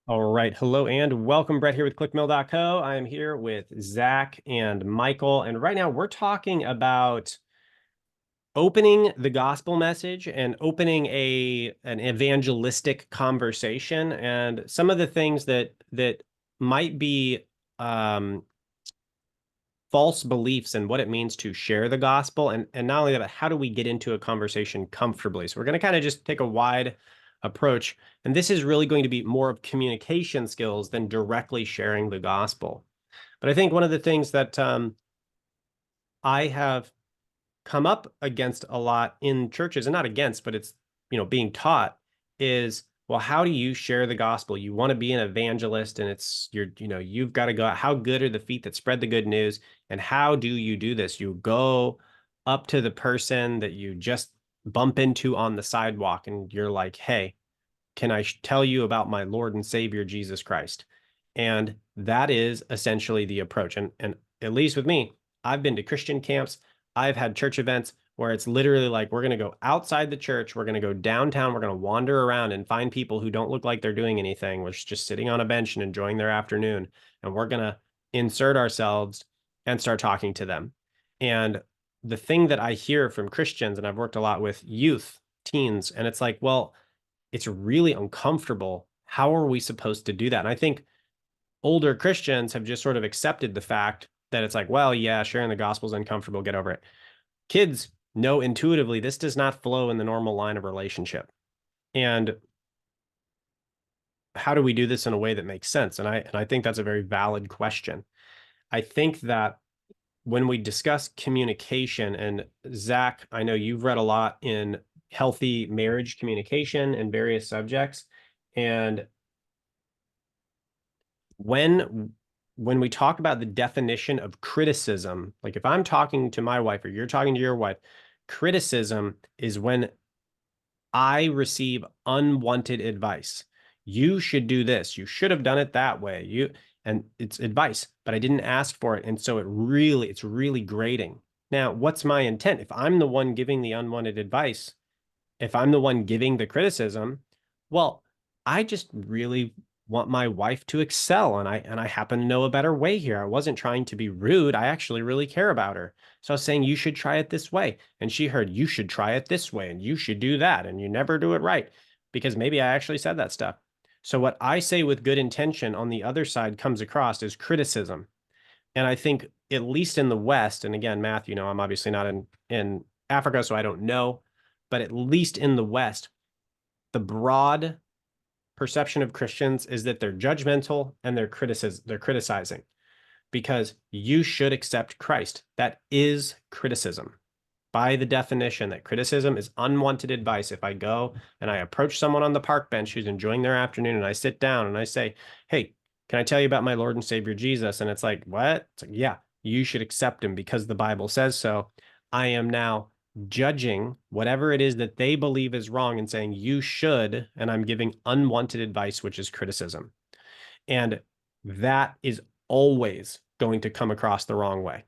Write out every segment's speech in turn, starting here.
All right. Hello and welcome. Brett here with ClickMill.co. I am here with Zach and Michael. And right now we're talking about opening the gospel message and opening an evangelistic conversation and some of the things that might be um, false beliefs and what it means to share the gospel. And not only that, but how do we get into a conversation comfortably? So we're going to kind of just take a wide approach. And this is really going to be more of communication skills than directly sharing the gospel. But I think one of the things that I have come up against a lot in churches, and not against, but it's, being taught is, well, how do you share the gospel? You want to be an evangelist and you've got to go out. How good are the feet that spread the good news? And how do you do this? You go up to the person that you just bump into on the sidewalk and you're like, hey, can I tell you about my Lord and Savior, Jesus Christ? And that is essentially the approach. And at least with me, I've been to Christian camps. I've had church events where it's literally like, we're going to go outside the church. We're going to go downtown. We're going to wander around and find people who don't look like they're doing anything. We're just sitting on a bench and enjoying their afternoon. And we're going to insert ourselves and start talking to them. And the thing that I hear from Christians, and I've worked a lot with youth, teens, and it's like, well, it's really uncomfortable. How are we supposed to do that? And I think older Christians have just sort of accepted the fact that it's like, well, yeah, sharing the gospel is uncomfortable, get over it. Kids know intuitively this does not flow in the normal line of relationship. And how do we do this in a way that makes sense? And I think that's a very valid question. I think that when we discuss communication, and Zach, I know you've read a lot in healthy marriage communication and various subjects. And when we talk about the definition of criticism, like if I'm talking to my wife or you're talking to your wife, criticism is when I receive unwanted advice. You should do this. You should have done it that way. And it's advice, but I didn't ask for it. And so it's really grating. Now, what's my intent? If I'm the one giving the unwanted advice, if I'm the one giving the criticism, well, I just really want my wife to excel, and I happen to know a better way here. I wasn't trying to be rude. I actually really care about her. So I was saying you should try it this way. And she heard you should try it this way and you should do that and you never do it right because maybe I actually said that stuff. So what I say with good intention on the other side comes across as criticism. And I think at least in the West, and again, Matthew, I'm obviously not in Africa, so I don't know, but at least in the West, the broad perception of Christians is that they're judgmental and they're criticizing because you should accept Christ. That is criticism. By the definition, that criticism is unwanted advice. If I go and I approach someone on the park bench who's enjoying their afternoon and I sit down and I say, hey, can I tell you about my Lord and Savior Jesus? And it's like, what? It's like, yeah, you should accept him because the Bible says so. I am now judging whatever it is that they believe is wrong and saying you should, and I'm giving unwanted advice, which is criticism. And that is always going to come across the wrong way.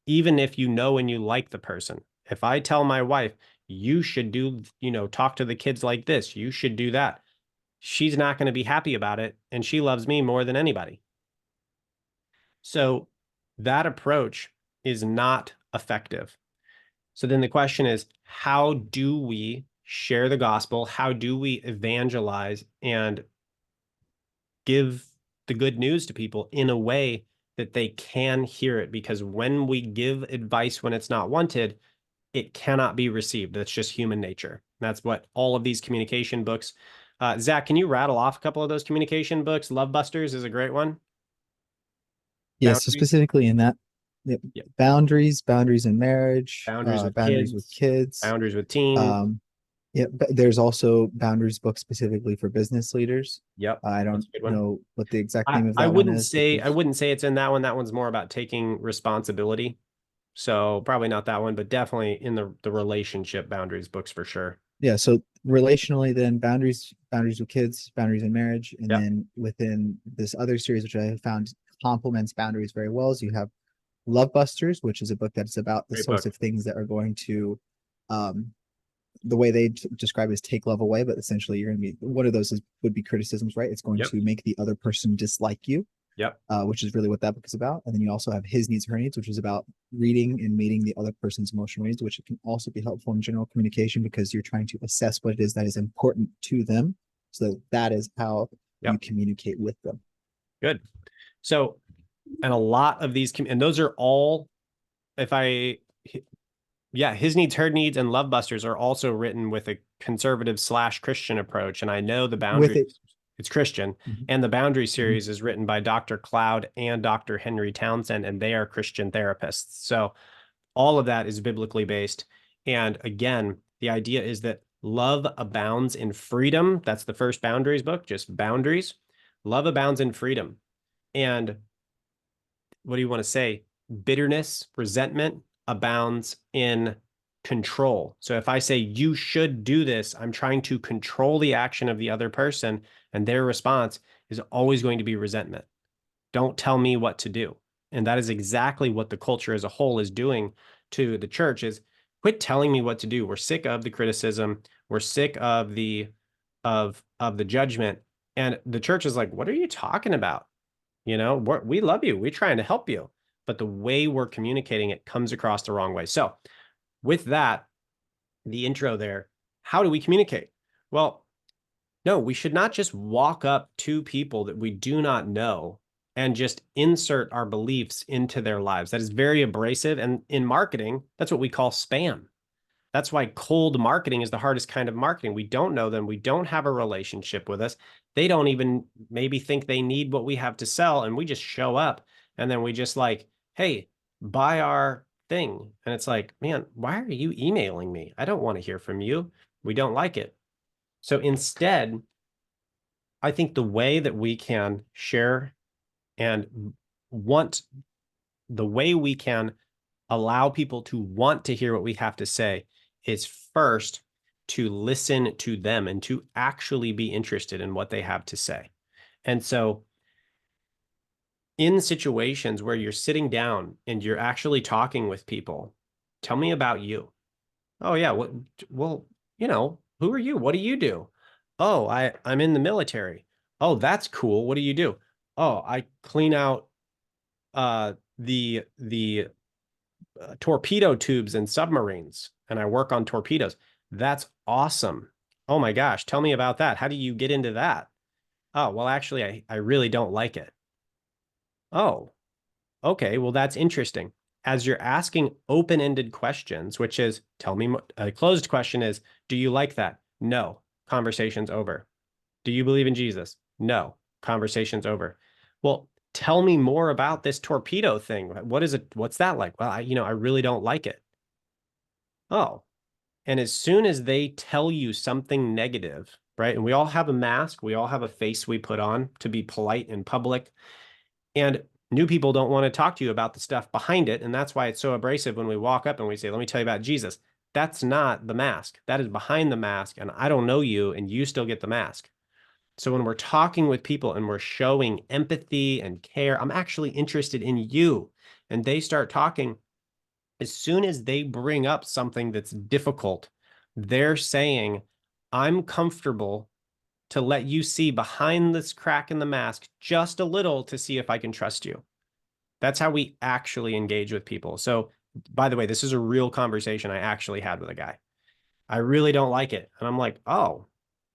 Even if you know and you like the person. If I tell my wife, you should do, talk to the kids like this, you should do that, she's not going to be happy about it. And she loves me more than anybody. So that approach is not effective. So then the question is, how do we share the gospel? How do we evangelize and give the good news to people in a way that they can hear it? Because when we give advice when it's not wanted, it cannot be received. That's just human nature. That's what all of these communication books. Zach, can you rattle off a couple of those communication books? Love Busters is a great one. Yeah, so Boundaries. specifically in that, yeah, Yeah. boundaries in marriage, Boundaries with boundaries with kids, kids. boundaries with teens. Um, yeah, but there's also boundaries book specifically for business leaders. Yep. I That's don't a good one. know what the exact I, name of I that one wouldn't is, but say I there's wouldn't say it's in that one. That one's more about taking responsibility. So probably not that one, but definitely in the relationship boundaries books for sure. yeah. So relationally, then boundaries with kids, boundaries in marriage, and Yep. then within this other series, which I have found complements boundaries very well, is you have Love Busters, which is a book that's about the Great sorts book. of things that are going to um, the way they describe it is take love away, but essentially you're going to be one of those would be criticisms, right? It's going Yep. to make the other person dislike you, Yep. which is really what that book is about. And then you also have his needs, her needs, which is about reading and meeting the other person's emotional needs, which can also be helpful in general communication because you're trying to assess what it is that is important to them. So that is how you Yep. communicate with them. Good. So, and a lot of these, and those are all, if I, yeah, his needs, her needs, and Love Busters are also written with a conservative slash Christian approach. And I know the With boundary, it. it's Christian, and the Boundary series is written by Dr. Cloud and Dr. Henry Townsend, and they are Christian therapists. So all of that is biblically based. And again, the idea is that love abounds in freedom. That's the first Boundaries book, just boundaries. Love abounds in freedom. And what do you want to say? Bitterness, resentment abounds in control. So if I say you should do this, I'm trying to control the action of the other person, and their response is always going to be resentment. Don't tell me what to do. And that is exactly what the culture as a whole is doing to the church is quit telling me what to do. We're sick of the criticism. We're sick of the judgment. And the church is like, what are you talking about? We love you. We're trying to help you. But the way we're communicating it comes across the wrong way. So with that, the intro there, how do we communicate? Well, no, we should not just walk up to people that we do not know and just insert our beliefs into their lives. That is very abrasive. And in marketing, that's what we call spam. That's why cold marketing is the hardest kind of marketing. We don't know them. We don't have a relationship with us. They don't even maybe think they need what we have to sell. And we just show up and then we just like, hey, buy our thing. And it's like, man, why are you emailing me? I don't want to hear from you. We don't like it. So instead, I think the way that we can share and want the way we can allow people to want to hear what we have to say is first to listen to them and to actually be interested in what they have to say. And so in situations where you're sitting down and you're actually talking with people, tell me about you. Oh yeah, well, who are you? What do you do? Oh, I'm in the military. Oh, that's cool. What do you do? Oh, I clean out the torpedo tubes in submarines and I work on torpedoes. That's awesome. Oh my gosh, tell me about that. How do you get into that? Oh, well, actually, I really don't like it. Oh, okay, well, that's interesting. As you're asking open-ended questions, which is tell me, a closed question is, do you like that? No. Conversation's over. Do you believe in Jesus? No. Conversation's over. Well, tell me more about this torpedo thing. What is it? What's that like? Well, I really don't like it. Oh, and as soon as they tell you something negative, right? And we all have a mask, we all have a face we put on to be polite in public. And new people don't want to talk to you about the stuff behind it. And that's why it's so abrasive when we walk up and we say, let me tell you about Jesus. That's not the mask. That is behind the mask. And I don't know you, and you still get the mask. So when we're talking with people and we're showing empathy and care, I'm actually interested in you. And they start talking, as soon as they bring up something that's difficult, they're saying, I'm comfortable to let you see behind this crack in the mask just a little to see if I can trust you. That's how we actually engage with people. So, by the way, this is a real conversation I actually had with a guy. I really don't like it. And I'm like, oh,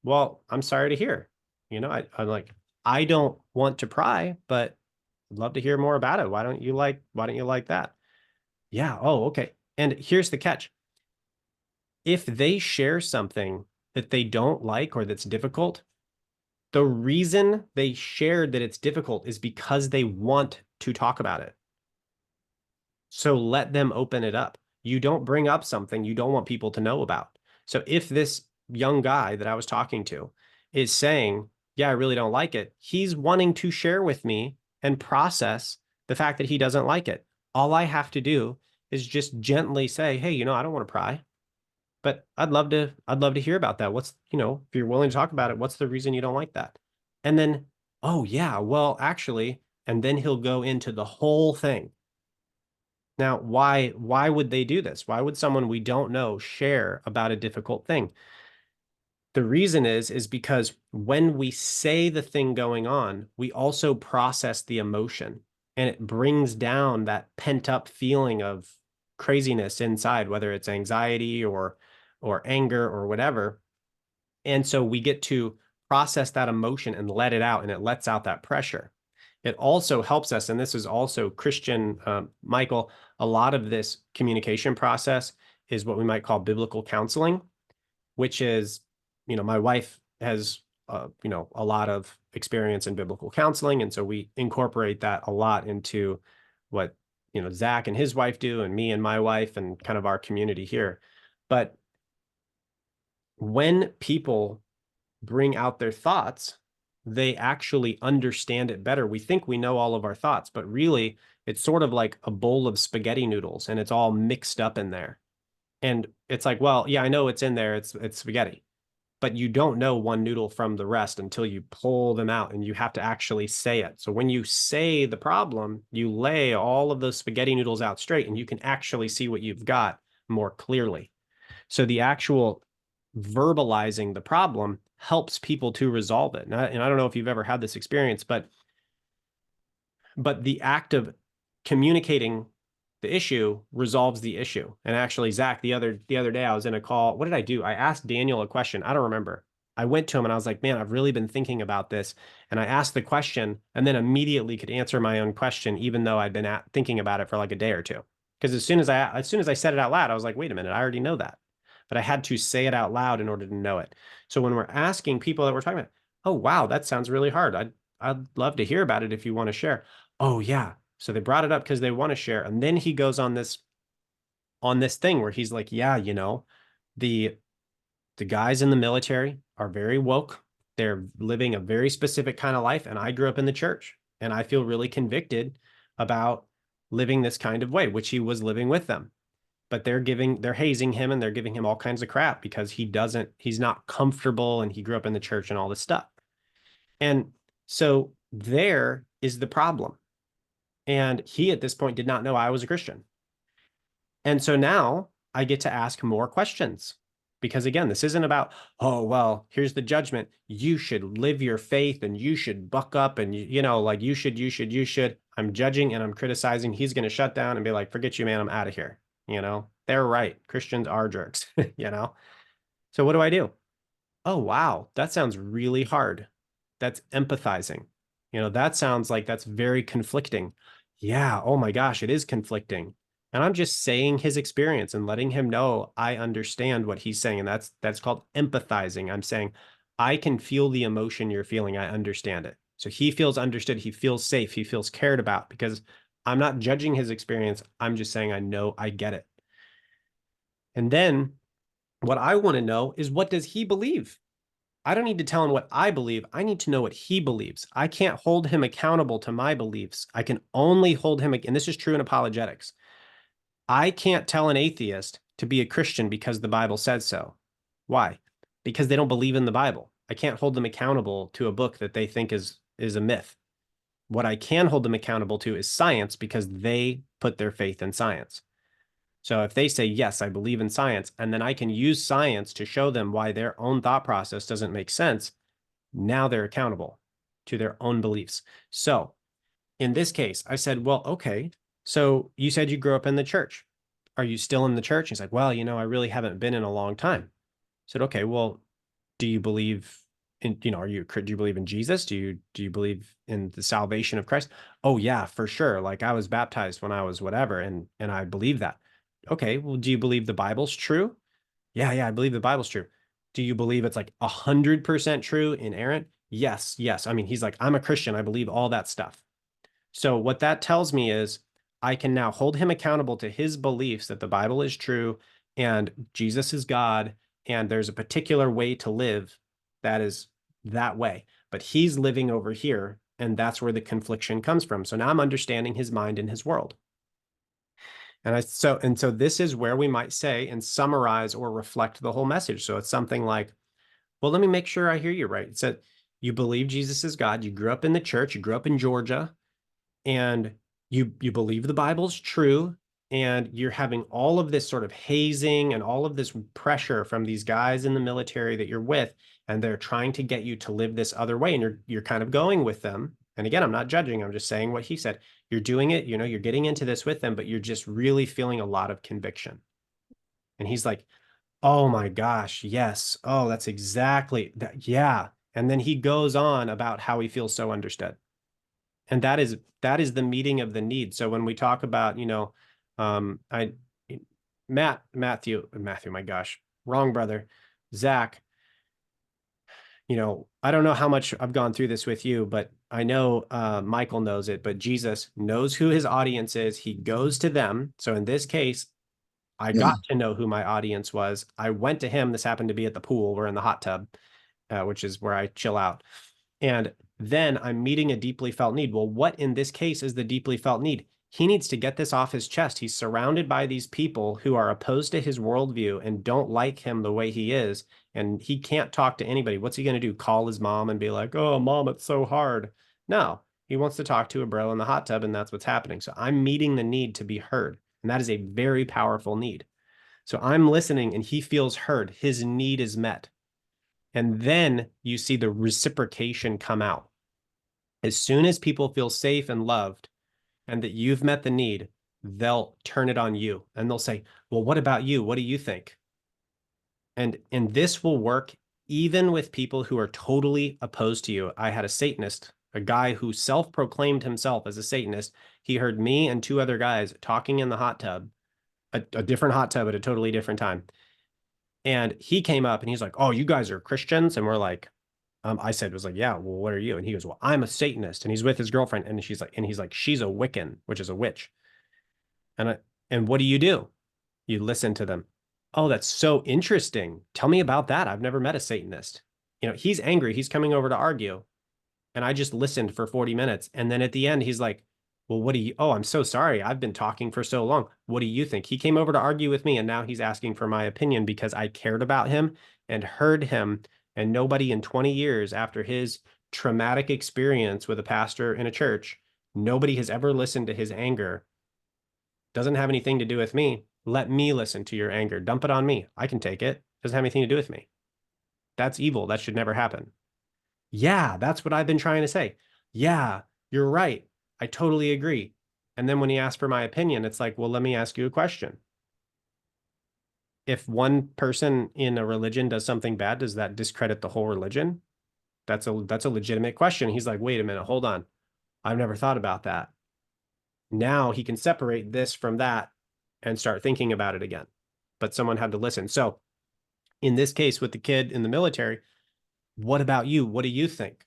well, I'm sorry to hear. I'm like, I don't want to pry, but I'd love to hear more about it. Why don't you like that? Yeah. Oh, okay. And here's the catch. If they share something that they don't like or that's difficult, the reason they shared that it's difficult is because they want to talk about it. So let them open it up. You don't bring up something you don't want people to know about. So if this young guy that I was talking to is saying, yeah, I really don't like it, he's wanting to share with me and process the fact that he doesn't like it. All I have to do is just gently say, hey, I don't want to pry, but I'd love to hear about that. If you're willing to talk about it, what's the reason you don't like that? And then, oh yeah, well, actually, and then he'll go into the whole thing. Now, why would they do this? Why would someone we don't know share about a difficult thing? The reason is because when we say the thing going on, we also process the emotion, and it brings down that pent up feeling of craziness inside, whether it's anxiety or anger or whatever. And so we get to process that emotion and let it out, and it lets out that pressure. It also helps us, and this is also Christian, Michael, a lot of this communication process is what we might call biblical counseling, which is, my wife has, a lot of experience in biblical counseling. And so we incorporate that a lot into what, Zach and his wife do, and me and my wife, and kind of our community here. But when people bring out their thoughts, they actually understand it better. We think we know all of our thoughts, but really it's sort of like a bowl of spaghetti noodles and it's all mixed up in there. And it's like, well, yeah, I know it's in there. It's spaghetti, but you don't know one noodle from the rest until you pull them out and you have to actually say it. So when you say the problem, you lay all of those spaghetti noodles out straight and you can actually see what you've got more clearly. So the actual verbalizing the problem helps people to resolve it. And I don't know if you've ever had this experience, but the act of communicating the issue resolves the issue. And actually, Zach, the other day I was in a call. What did I do? I asked Daniel a question. I don't remember. I went to him and I was like, man, I've really been thinking about this. And I asked the question and then immediately could answer my own question, even though I'd been thinking about it for like a day or two. Because as soon as I said it out loud, I was like, wait a minute, I already know that. But I had to say it out loud in order to know it. So when we're asking people that we're talking about, oh wow, that sounds really hard. I'd love to hear about it if you want to share. Oh yeah. So they brought it up because they want to share. And then he goes on this thing where he's like, yeah, the the guys in the military are very woke. They're living a very specific kind of life. And I grew up in the church and I feel really convicted about living this kind of way, which he was living with them. But they're hazing him and they're giving him all kinds of crap because he's not comfortable and he grew up in the church and all this stuff. And so there is the problem. And he at this point did not know I was a Christian. And so now I get to ask more questions because again, this isn't about, oh, well, here's the judgment. You should live your faith and you should buck up and, like you should. I'm judging and I'm criticizing. He's going to shut down and be like, forget you, man. I'm out of here. They're right. Christians are jerks, you know? So what do I do? Oh, wow, that sounds really hard. That's empathizing. That sounds like that's very conflicting. Yeah, oh my gosh, it is conflicting. And I'm just saying his experience and letting him know I understand what he's saying. And that's called empathizing. I'm saying I can feel the emotion you're feeling. I understand it. So he feels understood. He feels safe. He feels cared about because I'm not judging his experience. I'm just saying I know I get it. And then what I want to know is what does he believe? I don't need to tell him what I believe. I need to know what he believes. I can't hold him accountable to my beliefs. I can only hold him, and this is true in apologetics. I can't tell an atheist to be a Christian because the Bible says so. Why? Because they don't believe in the Bible. I can't hold them accountable to a book that they think is a myth. What I can hold them accountable to is science because they put their faith in science. So if they say, yes, I believe in science, and then I can use science to show them why their own thought process doesn't make sense, now they're accountable to their own beliefs. So in this case, I said, well, okay, so you said you grew up in the church. Are you still in the church? He's like, well, I really haven't been in a long time. I said, okay, well, do you believe in, do you believe in Jesus? Do you believe in the salvation of Christ? Oh yeah, for sure. Like I was baptized when I was whatever, and I believe that. Okay, well, do you believe the Bible's true? Yeah, I believe the Bible's true. Do you believe it's like 100% true, inerrant? Yes. I mean, he's like, I'm a Christian. I believe all that stuff. So what that tells me is I can now hold him accountable to his beliefs that the Bible is true and Jesus is God and there's a particular way to live that is that way. But he's living over here and that's where the confliction comes from. So now I'm understanding his mind and his world. And so this is where we might say and summarize or reflect the whole message. So it's something like, well, let me make sure I hear you right. It said you believe Jesus is God. You grew up in the church. You grew up in Georgia, and you believe the Bible's true. and you're having all of this sort of hazing and all of this pressure from these guys in the military that you're with, and they're trying to get you to live this other way, and you're kind of going with them. And again, I'm not judging, I'm just saying what he said. You're doing it, you're getting into this with them, but you're just really feeling a lot of conviction. And he's like, oh my gosh, yes. Oh, that's exactly that. Yeah. And then he goes on about how he feels so understood. And that is the meeting of the need. So when we talk about, I Matthew, my gosh, wrong brother, Zach, I don't know how much I've gone through this with you, but I know Michael knows it, but Jesus knows who his audience is. He goes to them. So in this case, I Yeah. got to know who my audience was. I went to him. This happened to be at the pool. We're in the hot tub, which is where I chill out. And then I'm meeting a deeply felt need. Well, what in this case is the deeply felt need? He needs to get this off his chest. He's surrounded by these people who are opposed to his worldview and don't like him the way he is. And he can't talk to anybody. What's he going to do? Call his mom and be like, oh, mom, it's so hard. No, he wants to talk to a bro in the hot tub, and that's what's happening. So I'm meeting the need to be heard. And that is a very powerful need. So I'm listening and he feels heard. His need is met. And then you see the reciprocation come out. As soon as people feel safe and loved and that you've met the need, they'll turn it on you and they'll say, well, what about you? What do you think? And this will work even with people who are totally opposed to you. I had a Satanist, a guy who self-proclaimed himself as a Satanist. He heard me and two other guys talking in the hot tub, a different hot tub at a totally different time. And he came up and he's like, oh, you guys are Christians? And we're like, I said, was like, yeah, well, what are you? And he goes, well, I'm a Satanist. And he's with his girlfriend. And he's like, she's a Wiccan, which is a witch. And what do? You listen to them. Oh, that's so interesting. Tell me about that. I've never met a Satanist. He's angry. He's coming over to argue. And I just listened for 40 minutes. And then at the end, he's like, well, oh, I'm so sorry. I've been talking for so long. What do you think? He came over to argue with me, and now he's asking for my opinion because I cared about him and heard him. And nobody in 20 years after his traumatic experience with a pastor in a church, nobody has ever listened to his anger. Doesn't have anything to do with me. Let me listen to your anger. Dump it on me. I can take it. Doesn't have anything to do with me. That's evil. That should never happen. Yeah, that's what I've been trying to say. Yeah, you're right. I totally agree. And then when he asked for my opinion, it's like, well, let me ask you a question. If one person in a religion does something bad, does that discredit the whole religion? That's a legitimate question. He's like, wait a minute, hold on. I've never thought about that. Now he can separate this from that and start thinking about it again. But someone had to listen. So in this case with the kid in the military, what about you? What do you think?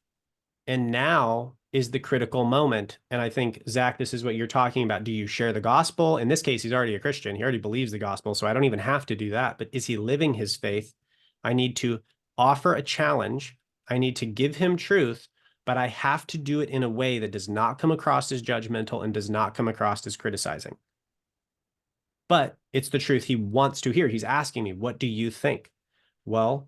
And now is the critical moment. And I think, Zach, this is what you're talking about. Do you share the gospel? In this case, he's already a Christian. He already believes the gospel. So I don't even have to do that. But is he living his faith? I need to offer a challenge. I need to give him truth, but I have to do it in a way that does not come across as judgmental and does not come across as criticizing. But it's the truth he wants to hear. He's asking me, what do you think? Well,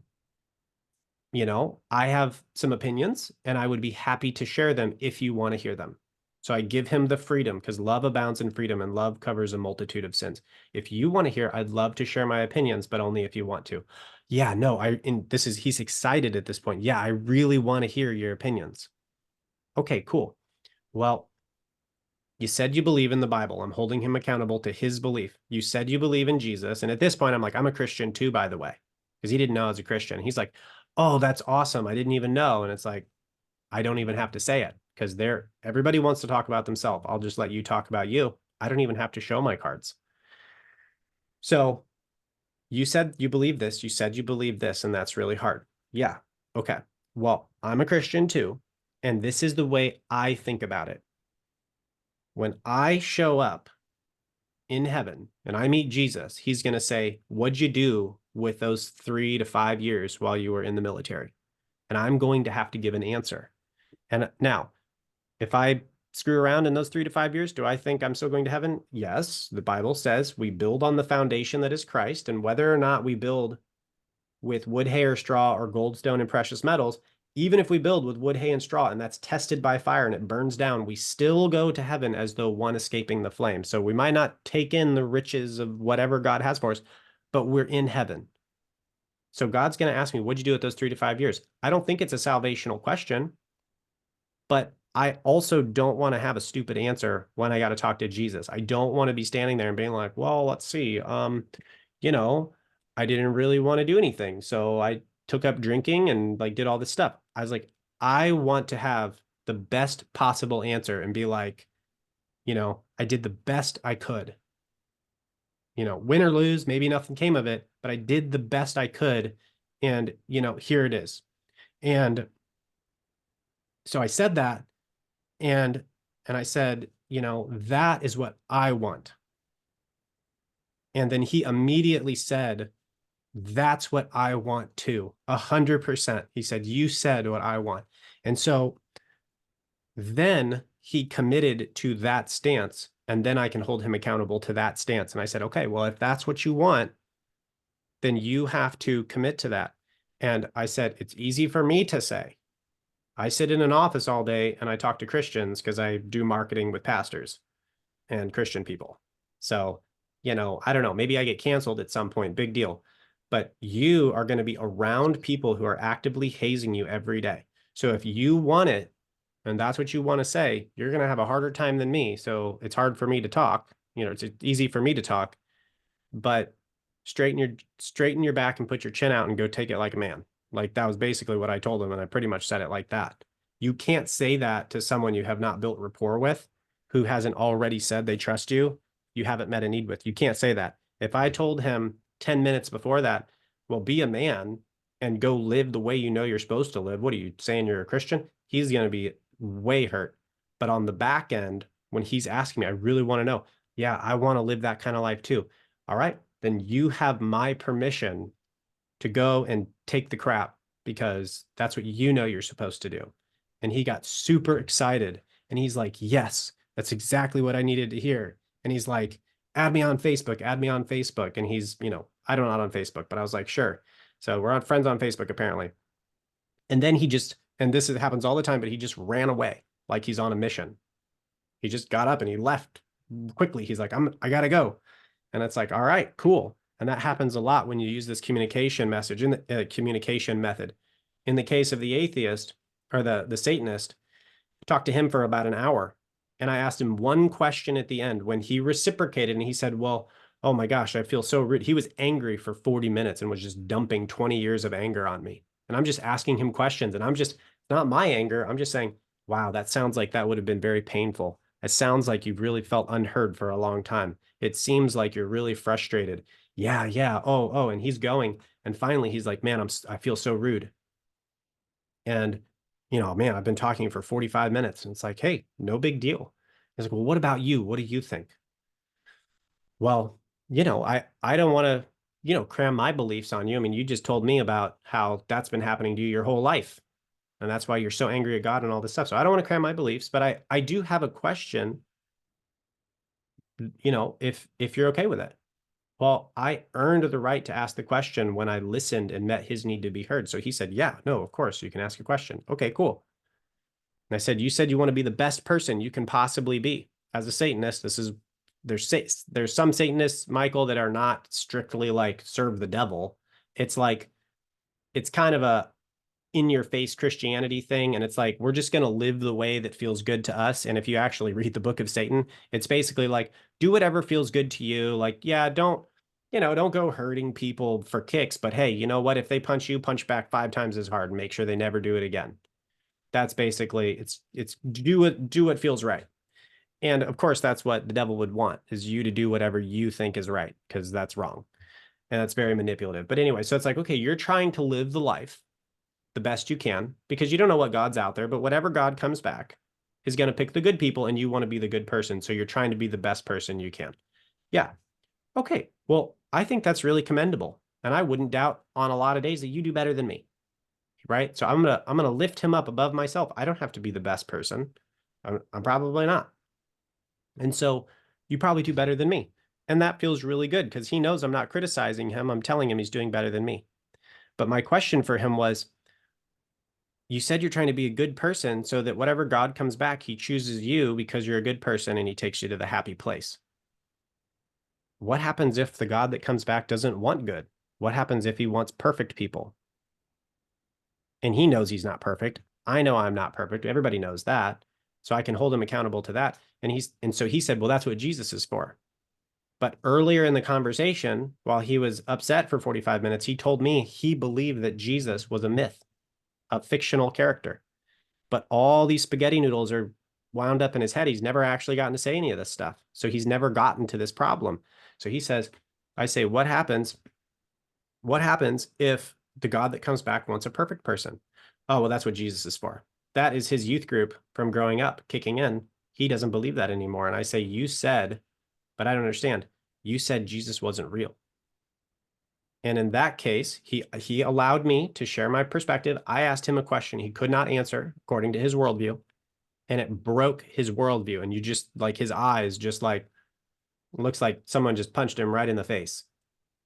I have some opinions and I would be happy to share them if you want to hear them. So I give him the freedom because love abounds in freedom and love covers a multitude of sins. If you want to hear, I'd love to share my opinions, but only if you want to. Yeah, no, he's excited at this point. Yeah, I really want to hear your opinions. Okay, cool. Well, you said you believe in the Bible. I'm holding him accountable to his belief. You said you believe in Jesus. And at this point, I'm like, I'm a Christian too, by the way, because he didn't know I was a Christian. He's like, oh, that's awesome. I didn't even know. And it's like, I don't even have to say it because everybody wants to talk about themselves. I'll just let you talk about you. I don't even have to show my cards. So you said you believe this. You said you believe this, and that's really hard. Yeah. Okay. Well, I'm a Christian too. And this is the way I think about it. When I show up in heaven and I meet Jesus, he's going to say, what'd you do with those 3 to 5 years while you were in the military? And I'm going to have to give an answer. And now, if I screw around in those 3 to 5 years, do I think I'm still going to heaven? Yes. The Bible says we build on the foundation that is Christ. And whether or not we build with wood, hay, or straw, or gold, stone, and precious metals, Even if we build with wood, hay, and straw, and that's tested by fire and it burns down, we still go to heaven as though one escaping the flame. So we might not take in the riches of whatever God has for us, but we're in heaven. So God's going to ask me, what'd you do with those 3 to 5 years? I don't think it's a salvational question, but I also don't want to have a stupid answer when I got to talk to Jesus. I don't want to be standing there and being like, well, let's see. You know, I didn't really want to do anything. So I took up drinking and like did all this stuff. I was like, I want to have the best possible answer and be like, I did the best I could. Win or lose, maybe nothing came of it, but I did the best I could. And, here it is. And so I said that and I said, that is what I want. And then he immediately said, that's what I want too. 100%. He said, you said what I want. And so then he committed to that stance. And then I can hold him accountable to that stance. And I said, okay, well, if that's what you want, then you have to commit to that. And I said, it's easy for me to say. I sit in an office all day and I talk to Christians because I do marketing with pastors and Christian people. So, I don't know, maybe I get canceled at some point, big deal. But you are going to be around people who are actively hazing you every day. So if you want it and that's what you want to say, you're going to have a harder time than me. So it's hard for me to talk. It's easy for me to talk, but straighten your back and put your chin out and go take it like a man. Like that was basically what I told him, and I pretty much said it like that. You can't say that to someone you have not built rapport with, who hasn't already said they trust you, you haven't met a need with. You can't say that. If I told him 10 minutes before that, well, be a man and go live the way you're supposed to live. What are you saying, you're a Christian? He's going to be way hurt. But on the back end, when he's asking me, I really want to know, yeah, I want to live that kind of life too. All right, then you have my permission to go and take the crap because that's what you're supposed to do. And he got super excited and he's like, yes, that's exactly what I needed to hear. And he's like, add me on Facebook, add me on Facebook. And he's, I don't know, not on Facebook, but I was like, sure. So we're on friends on Facebook apparently. And then and this happens all the time, but he just ran away like he's on a mission. He just got up and he left quickly. He's like, I gotta go. And it's like, all right, cool. And that happens a lot when you use this communication message in the communication method. In the case of the atheist or the Satanist, I talked to him for about an hour. And I asked him one question at the end when he reciprocated and he said, well, oh my gosh, I feel so rude. He was angry for 40 minutes and was just dumping 20 years of anger on me. And I'm just asking him questions and not my anger. I'm just saying, wow, that sounds like that would have been very painful. It sounds like you've really felt unheard for a long time. It seems like you're really frustrated. Yeah, yeah. Oh. And he's going. And finally he's like, man, I feel so rude. And, man, I've been talking for 45 minutes. And it's like, hey, no big deal. He's like, well, what about you? What do you think? Well, I don't want to, cram my beliefs on you. I mean, you just told me about how that's been happening to you your whole life. And that's why you're so angry at God and all this stuff. So I don't want to cram my beliefs, but I do have a question, if you're okay with it. Well, I earned the right to ask the question when I listened and met his need to be heard. So he said, yeah, no, of course you can ask a question. Okay, cool. And I said, you said you want to be the best person you can possibly be. As a Satanist, there's some Satanists, Michael, that are not strictly like serve the devil. It's like, it's kind of a in your face Christianity thing. And it's like, we're just going to live the way that feels good to us. And if you actually read the book of Satan, it's basically like, do whatever feels good to you. Like, yeah, don't go hurting people for kicks, but hey, you know what? If they punch you, punch back 5 times as hard and make sure they never do it again. That's basically, it's do what feels right. And of course, that's what the devil would want, is you to do whatever you think is right, because that's wrong. And that's very manipulative. But anyway, so it's like, okay, you're trying to live the life the best you can because you don't know what God's out there, but whatever God comes back is going to pick the good people and you want to be the good person. So you're trying to be the best person you can. Yeah. Okay. Well, I think that's really commendable. And I wouldn't doubt on a lot of days that you do better than me. Right. So I'm gonna lift him up above myself. I don't have to be the best person. I'm probably not. And so you probably do better than me. And that feels really good because he knows I'm not criticizing him. I'm telling him he's doing better than me. But my question for him was, you said you're trying to be a good person so that whatever God comes back, he chooses you because you're a good person and he takes you to the happy place. What happens if the God that comes back doesn't want good? What happens if he wants perfect people? And he knows he's not perfect. I know I'm not perfect. Everybody knows that. So I can hold him accountable to that. And so he said, well, that's what Jesus is for. But earlier in the conversation, while he was upset for 45 minutes, he told me he believed that Jesus was a myth, a fictional character. But all these spaghetti noodles are wound up in his head. He's never actually gotten to say any of this stuff. So he's never gotten to this problem. So he says, I say, what happens? What happens if the God that comes back wants a perfect person? Oh, well, that's what Jesus is for. That is his youth group from growing up kicking in. He doesn't believe that anymore. And I say, you said, but I don't understand. You said Jesus wasn't real. And in that case, he allowed me to share my perspective. I asked him a question he could not answer according to his worldview, and it broke his worldview. And you just like his eyes, just like looks like someone just punched him right in the face.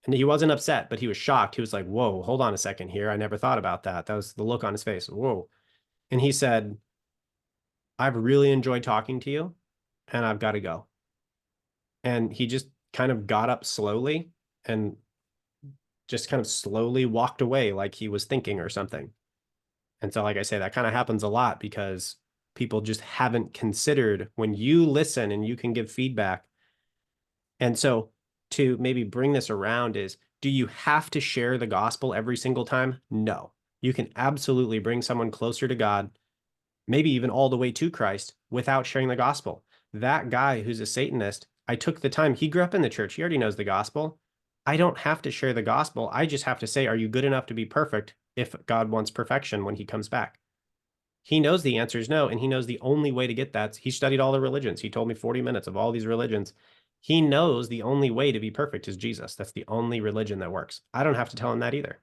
And he wasn't upset, but he was shocked. He was like, "Whoa, hold on a second here. I never thought about that." That was the look on his face. Whoa. And he said, "I've really enjoyed talking to you, and I've got to go." And he just kind of got up slowly and just kind of slowly walked away like he was thinking or something. And so, like I say, that kind of happens a lot because people just haven't considered when you listen and you can give feedback. And so, to maybe bring this around is, do you have to share the gospel every single time? No. You can absolutely bring someone closer to God, maybe even all the way to Christ, without sharing the gospel. That guy who's a Satanist, I took the time. He grew up in the church. He already knows the gospel. I don't have to share the gospel. I just have to say, are you good enough to be perfect if God wants perfection when he comes back? He knows the answer is no, and he knows the only way to get that. He studied all the religions. He told me 40 minutes of all these religions. He knows the only way to be perfect is Jesus. That's the only religion that works. I don't have to tell him that either.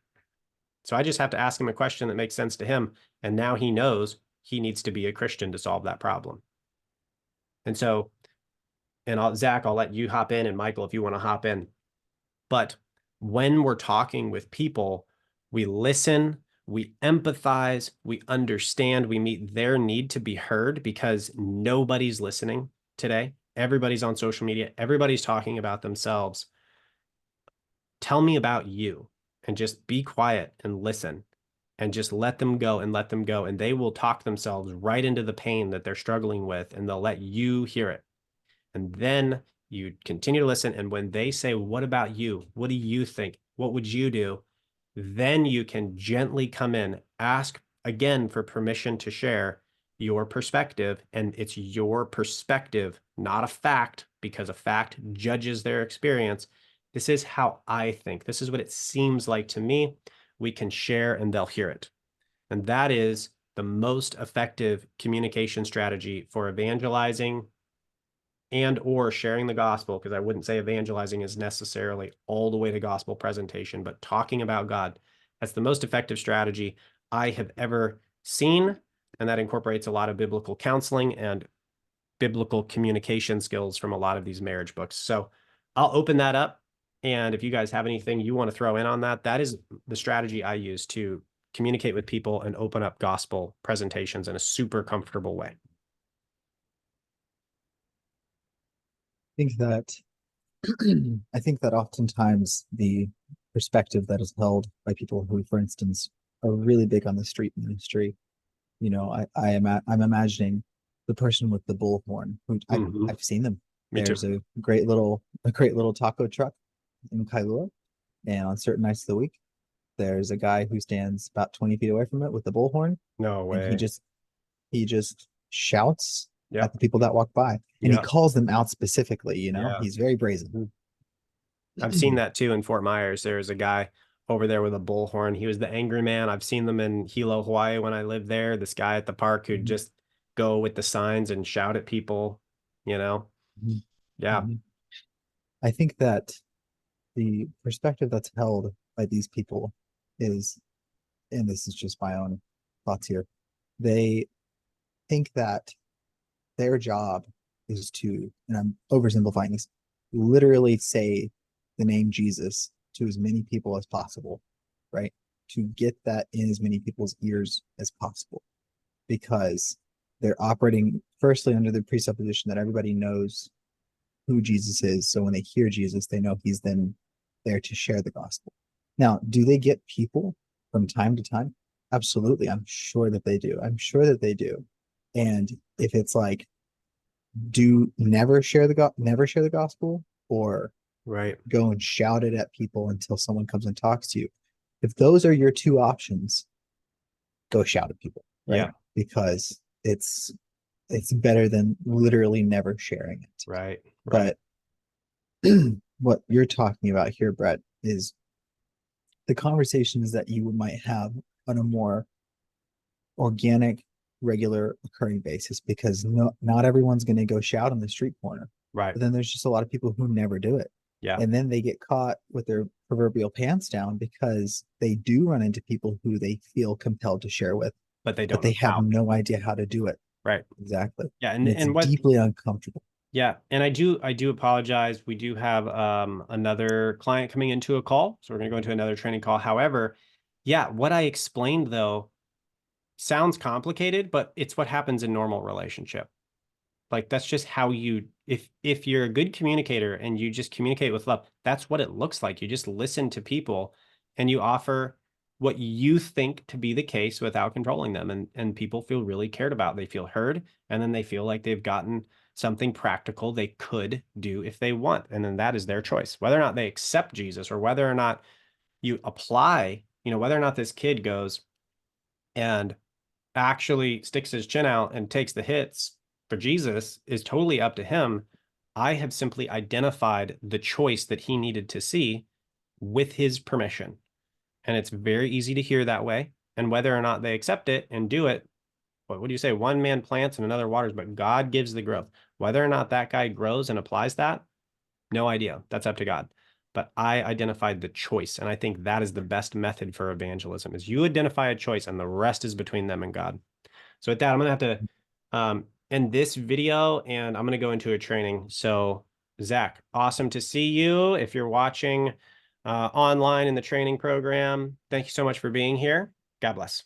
So I just have to ask him a question that makes sense to him. And now he knows he needs to be a Christian to solve that problem. And so, Zach, I'll let you hop in, and Michael, if you want to hop in. But when we're talking with people, we listen, we empathize, we understand, we meet their need to be heard because nobody's listening today. Everybody's on social media, everybody's talking about themselves. Tell me about you and just be quiet and listen and just let them go and let them go. And they will talk themselves right into the pain that they're struggling with, and they'll let you hear it. And then you continue to listen. And when they say, what about you? What do you think? What would you do? Then you can gently come in, ask again for permission to share your perspective. And it's your perspective, not a fact, because a fact judges their experience. This is how I think. This is what it seems like to me. We can share and they'll hear it. And that is the most effective communication strategy for evangelizing and or sharing the gospel, because I wouldn't say evangelizing is necessarily all the way to gospel presentation, but talking about God. That's the most effective strategy I have ever seen, and that incorporates a lot of biblical counseling and biblical communication skills from a lot of these marriage books. So I'll open that up, and if you guys have anything you want to throw in on that, that is the strategy I use to communicate with people and open up gospel presentations in a super comfortable way. Think that I think that oftentimes the perspective that is held by people who, for instance, are really big on the street ministry. I'm imagining the person with the bullhorn who Mm-hmm. I've seen them. Me too. There's a great little taco truck in Kailua, and on certain nights of the week, there's a guy who stands about 20 feet away from it with the bullhorn, No and way. he just shouts at Yep. the people that walk by, and he Yep. calls them out specifically. Yeah. He's very brazen. Mhm. I've seen that too in Fort Myers. There's a guy over there with a bullhorn. He was the angry man. I've seen them in Hilo, Hawaii when I lived there. This guy at the park who'd Mhm. just go with the signs and shout at people, you know? Mhm. Yeah. Mhm. I think that the perspective that's held by these people is, and this is just my own thoughts here, they think that their job is to, and I'm oversimplifying this, literally say the name Jesus to as many people as possible, right? to get that in as many people's ears as possible because they're operating firstly under the presupposition that everybody knows who Jesus is. So when they hear Jesus, they know he's then there to share the gospel. Now, do they get people from time to time? Absolutely. I'm sure that they do. I'm sure that they do. And if it's like, do never share the gospel or Right. go and shout it at people until someone comes and talks to you. If those are your two options, go shout at people, right? Yeah. Because it's better than literally never sharing it. Right. Right. But what you're talking about here, Brett, is the conversations that you might have on a more organic, regular occurring basis because not everyone's going to go shout on the street corner. Right. But then there's just a lot of people who never do it. Yeah. And then they get caught with their proverbial pants down because they do run into people who they feel compelled to share with, But they but don't they know have how. no idea how to do it. Right. Exactly. Yeah. And it's And what, deeply uncomfortable. yeah. And I do apologize. We do have another client coming into a call. So we're going to go into another training call. However, yeah, what I explained though sounds complicated, but it's what happens in normal relationship. Like that's just how you if you're a good communicator and you just communicate with love, that's what it looks like. You just listen to people and you offer what you think to be the case without controlling them. And people feel really cared about. They feel heard, and then they feel like they've gotten something practical they could do if they want. And then that is their choice. Whether or not they accept Jesus or whether or not you apply, whether or not this kid goes and actually sticks his chin out and takes the hits for Jesus is totally up to him. I have simply identified the choice that he needed to see with his permission. And it's very easy to hear that way. And whether or not they accept it and do it, what do you say? One man plants and another waters, but God gives the growth. Whether or not that guy grows and applies that, no idea. That's up to God. But I identified the choice. And I think that is the best method for evangelism is you identify a choice and the rest is between them and God. So with that, I'm going to have to end this video and I'm going to go into a training. So Zach, awesome to see you. If you're watching online in the training program, thank you so much for being here. God bless.